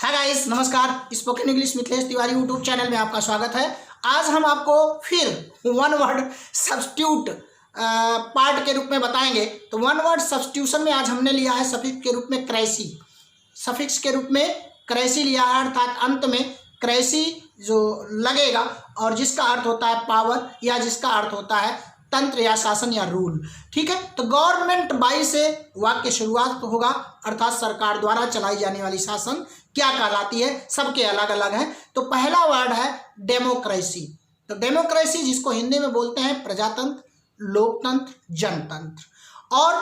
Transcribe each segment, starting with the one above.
Hi guys, नमस्कार। Spoken English Mithilesh Tiwari YouTube channel में आपका स्वागत है। आज हम आपको फिर वन वर्ड सब्स्टिट्यूट पार्ट के रूप में बताएंगे। तो वन वर्ड सब्स्टिट्यूशन में आज हमने लिया है सफिक्स के रूप में क्रेसी। सफिक्स के रूप में क्रेसी लिया है, अर्थात अंत में क्रेसी जो लगेगा और जिसका अर्थ होता है पावर या जिसका अर्थ होता है तंत्र या शासन या रूल। ठीक है, तो गवर्नमेंट बाई से वाक्य शुरुआत होगा, अर्थात सरकार द्वारा चलाई जाने वाली शासन क्या कहलाती है, सबके अलग अलग हैं। तो पहला वर्ड है डेमोक्रेसी। तो डेमोक्रेसी जिसको हिंदी में बोलते हैं प्रजातंत्र, लोकतंत्र, जनतंत्र। और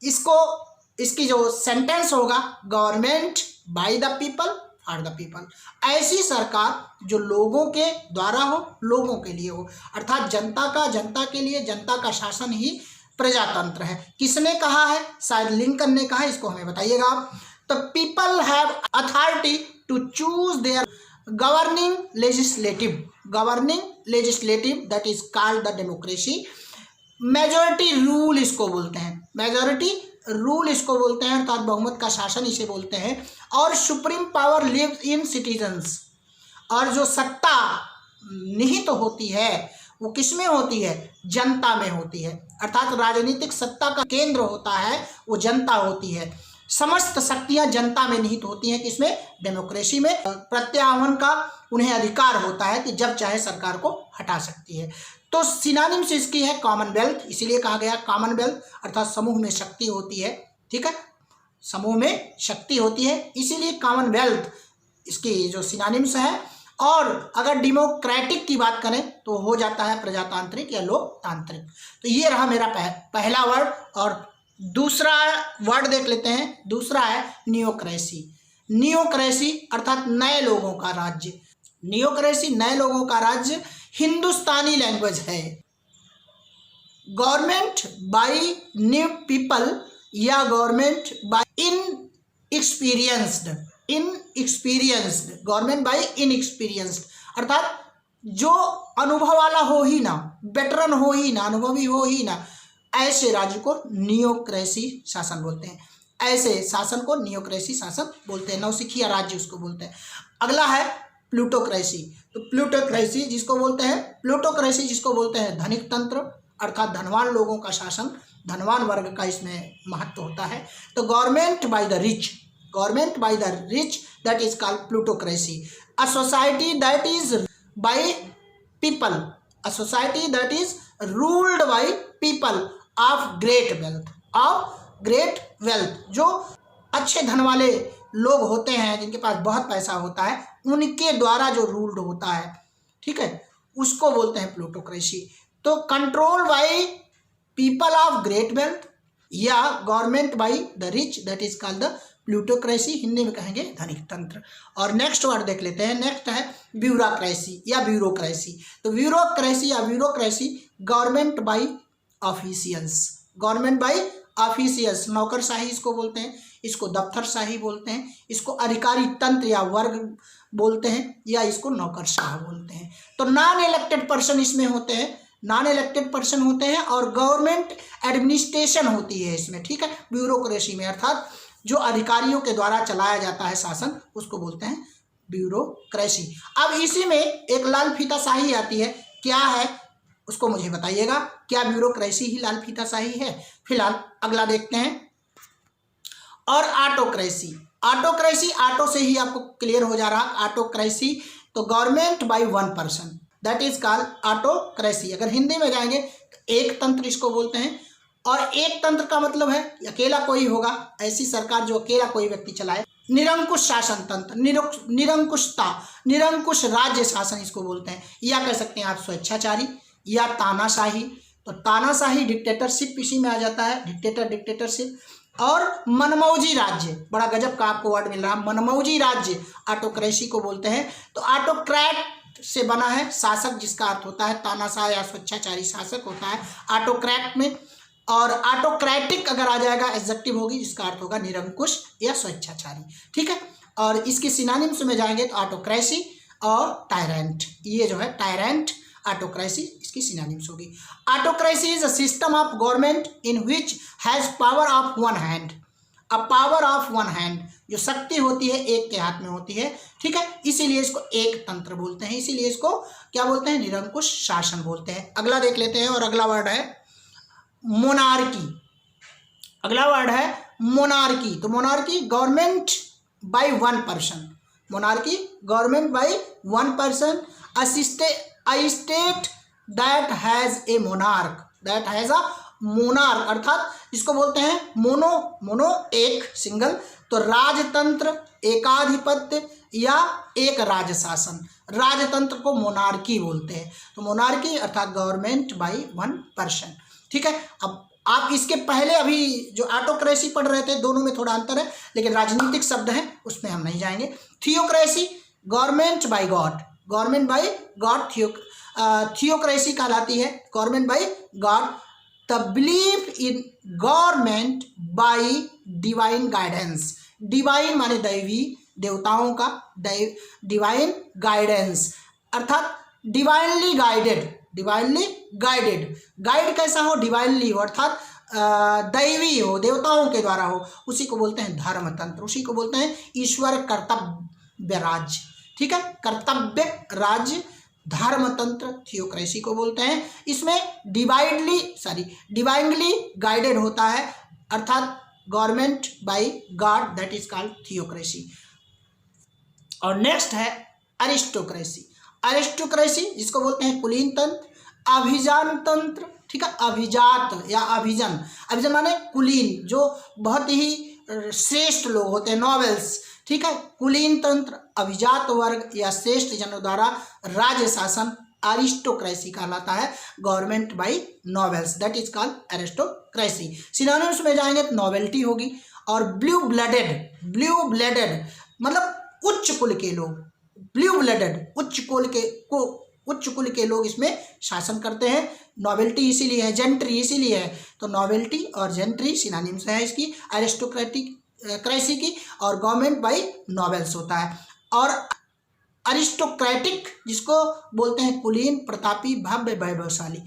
इसकी जो सेंटेंस होगा government by the people for the people. ऐसी सरकार जो लोगों के द्वारा हो, लोगों के लिए हो, अर्थात जनता के लिए, जनता का शासन ही प्रजातंत्र है। किसने कहा है? शायद लिंकन ने कहा है, इसको हमें बताइएगा आप। तो people have authority to choose their governing legislative that is called the democracy. Majority rule इसको बोलते हैं, मेजॉरिटी रूल इसको बोलते हैं, अर्थात बहुमत का शासन इसे बोलते हैं। और supreme power lives in citizens. और जो सत्ता निहित तो होती है वो किसमें होती है? जनता में होती है। अर्थात राजनीतिक सत्ता का केंद्र होता है वो जनता होती है। समस्त शक्तियां जनता में निहित होती हैं। किसमें? डेमोक्रेसी में। प्रत्यावन का उन्हें अधिकार होता है कि जब चाहे सरकार को हटा सकती है। तो सिनोनिम्स इसकी है कॉमनवेल्थ, इसीलिए कहा गया कॉमनवेल्थ, अर्थात समूह में शक्ति होती है। ठीक है, समूह में शक्ति होती है, इसीलिए कॉमनवेल्थ इसकी जो सिनोनिम्स है। और अगर डेमोक्रेटिक की बात करें तो हो जाता है प्रजातांत्रिक या लोकतांत्रिक। तो ये रहा मेरा पहला वर्ड। और दूसरा वर्ड देख लेते हैं। दूसरा है नियोक्रेसी। नियोक्रेसी अर्थात नए लोगों का राज्य। नियोक्रेसी नए लोगों का राज्य हिंदुस्तानी लैंग्वेज है। गवर्नमेंट बाय न्यू पीपल या government bye inexperienced, government by inexperienced, अर्थात जो अनुभव वाला हो ही ना, वेटरन हो ही ना, अनुभवी हो ही ना, ऐसे राज्य को नियोक्रेसी शासन बोलते हैं। ऐसे शासन को नियोक्रेसी शासन बोलते हैं। नौसिखिया राज्य उसको बोलते हैं। अगला है प्लूटोक्रेसी। तो प्लूटोक्रेसी जिसको बोलते हैं धनिक तंत्र, अर्थात धनवान लोगों का शासन, धनवान वर्ग का इसमें महत्व होता है। तो government by the rich that is called plutocracy. A society that is by people, a society that is ruled by people of great wealth, जो अच्छे धन वाले लोग होते हैं, जिनके पास बहुत पैसा होता है, उनके द्वारा जो रूल्ड होता है, ठीक है, उसको बोलते हैं प्लूटोक्रेसी। तो control by people of great wealth या government by the rich that is called the plutocracy, Hindi में कहेंगे धनिक तंत्र। और नेक्स्ट वर्ड देख लेते हैं। नेक्स्ट है ब्यूरोक्रेसी या ब्यूरोक्रेसी। तो ब्यूरोक्रेसी या ब्यूरोक्रेसी गवर्नमेंट बाय ऑफिशियल्स, नौकरशाही इसको बोलते हैं, इसको दफ्तरशाही बोलते हैं, इसको अधिकारी तंत्र या वर्ग बोलते हैं, या इसको नौकरशाह बोलते हैं। तो नॉन इलेक्टेड पर्सन इसमें होते हैं, और गवर्नमेंट एडमिनिस्ट्रेशन होती है इसमें। ठीक है, ब्यूरोक्रेसी में, अर्थात जो अधिकारियों के द्वारा चलाया जाता है शासन, उसको बोलते हैं ब्यूरोक्रेसी। अब इसी में एक लाल फीताशाही आती है, क्या है उसको मुझे बताइएगा। क्या ब्यूरोक्रेसी ही लाल फीताशाही है? फिलहाल अगला देखते हैं। और ऑटोक्रेसी ऑटो से ही आपको क्लियर हो जा रहा। ऑटोक्रेसी तो government by one person that is called autocracy. अगर हिंदी में जाएंगे तो एक तंत्र इसको बोलते हैं। और एक तंत्र का मतलब है अकेला कोई होगा, ऐसी सरकार जो अकेला कोई व्यक्ति चलाए। निरंकुश शासन तंत्र, निरंकुश राज्य शासन इसको बोलते हैं, या कह सकते हैं आप स्वेच्छाचारी या तानाशाही। तो तानाशाही डिक्टेटरशिप इसी में आ जाता है, डिक्टेटरशिप। और मनमौजी राज्य, बड़ा गजब का आपको वर्ड मिल रहा है, मनमौजी राज्य ऑटोक्रेसी को बोलते हैं। तो ऑटोक्रेट से बना है शासक, जिसका अर्थ होता है तानाशाह या स्वेच्छाचारी शासक होता है ऑटोक्रेट में। और ऑटोक्रेटिक अगर आ जाएगा एडजेक्टिव होगी, जिसका अर्थ होगा निरंकुश या स्वेच्छाचारी। ठीक है, और इसकी सिनोनिम्स में जाएंगे तो ऑटोक्रेसी और टायरेंट, ये जो है टायरेंट, ऑटोक्रेसी इसकी सिनोनिम्स होगी। Autocracy is a system of government in which has power of one hand, a power of one hand, जो शक्ति होती है एक के हाथ में होती है, ठीक है, इसीलिए इसको एक तंत्र बोलते हैं, इसीलिए इसको क्या बोलते हैं, निरंकुश शासन बोलते हैं। अगला देख लेते हैं, और अगला वर्ड है मोनार्की। अगला वर्ड है मोनार्की। तो monarchy government by one person, monarchy government by one person, a state that has a monarch, that has a monarch, अर्थात इसको बोलते हैं मोनो एक सिंगल, तो राजतंत्र, एकाधिपत्य या एक राज शासन, राजतंत्र को मोनार्की बोलते हैं। तो मोनार्की अर्थात गवर्नमेंट बाय वन पर्सन, ठीक है। अब आप इसके पहले अभी जो ऑटोक्रेसी पढ़ रहे थे, दोनों में थोड़ा अंतर है, लेकिन राजनीतिक शब्द है उसमें हम नहीं जाएंगे। Theocracy government by God, government by God, theocracy कहलाती है government by God. The belief in government by divine guidance, divine माने दैवी, देवताओं का डिवाइन गाइडेंस, अर्थात divinely guided, divinely guided, guide कैसा हो, डिवाइनली हो, अर्थात दैवी हो, देवताओं के द्वारा हो, उसी को बोलते हैं धर्मतंत्र, उसी को बोलते हैं ईश्वर कर्तव्य राज्य, ठीक है, कर्तव्य राज्य, धर्मतंत्र थियोक्रेसी को बोलते हैं। इसमें डिवाइनली गाइडेड होता है, अर्थात government by God, that is called theocracy. और नेक्स्ट है अरिस्टोक्रेसी। अरिस्टोक्रेसी जिसको बोलते हैं कुलीन तंत्र, अभिजान तंत्र, ठीक है, अभिजात या अभिजन, अभिजन माने कुलीन, जो बहुत ही श्रेष्ठ लोग होते हैं, नॉवेल्स, ठीक है, कुलीन तंत्र, अभिजात वर्ग या श्रेष्ठ जनों द्वारा राज्य शासन अरिस्टोक्रेसी कहलाता है, government by novels, that is called aristocracy. Synonyms में जाएंगे तो नॉवेल्टी होगी, और ब्लू ब्लडेड मतलब उच्च कुल के लोग, ब्लू ब्लडेड उच्च कुल के लोग इसमें शासन करते हैं। नॉवेल्टी इसीलिए है, जेंट्री इसीलिए है, तो नॉवेल्टी और जेंट्री सिनोनिम्स है इसकी अरिस्टोक्रेटिक क्रेसी की, और गवर्नमेंट बाय नॉवेल्स होता है। और अरिस्टोक्रेटिक जिसको बोलते हैं कुलीन, प्रतापी, भव्य, वैभवशाली,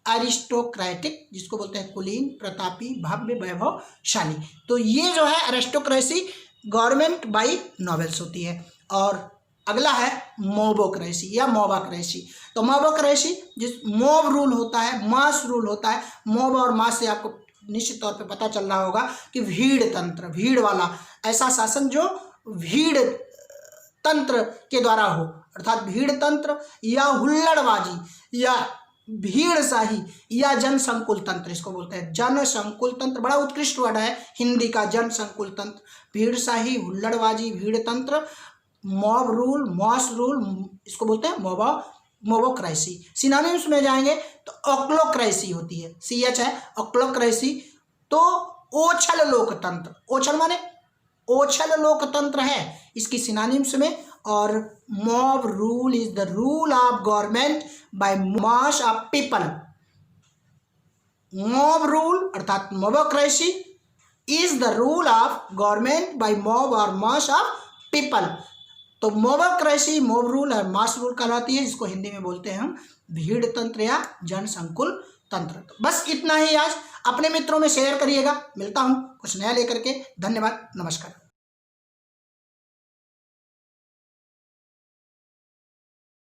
अरिस्टोक्रेटिक जिसको बोलते हैं कुलीन, प्रतापी, भव्य, वैभवशाली। तो ये जो है अरिस्टोक्रेसी गवर्नमेंट बाय नॉवेल्स होती है। और अगला है मोबोक्रेसी या मोबाक्रेसी। तो मोबोक्रेसी जिस मोब रूल होता है, मास रूल होता है, मोब और मास से आपको निश्चित तौर पे पता चल रहा होगा कि भीड़ तंत्र, भीड़ वाला ऐसा शासन जो भीड़ तंत्र के द्वारा हो, अर्थात भीड़ तंत्र या हुल्लड़बाजी या भीड़शाही या जनसंकुल तंत्र, इसको बोलते हैं जनसंकुल तंत्र, बड़ा उत्कृष्ट वर्ड है हिंदी का, जनसंकुल तंत्र, भीड़शाही, हुल्लड़बाजी, भीड़ तंत्र, मॉब रूल, मॉस रूल, इसको बोलते हैं मोबोक्रेसी। सिनोनिम्स में जाएंगे तो ऑक्लोक्रेसी होती है, CH है, ऑक्लोक्रेसी। तो ओछल लोकतंत्र, ओछल माने ओछल लोकतंत्र है इसकी सिनोनिम्स में। और mob rule is the rule of government by mass of people, mob rule अर्थात mobocracy is the rule of government by mob और मास ऑफ पीपल। तो मोबोक्रेसी मॉब रूल और मास रूल कहलाती है, जिसको हिंदी में बोलते हैं हम भीड़ तंत्र या जनसंकुल तंत्र। तो बस इतना ही आज, अपने मित्रों में शेयर करिएगा। मिलता हूँ कुछ नया लेकर के, धन्यवाद, नमस्कार।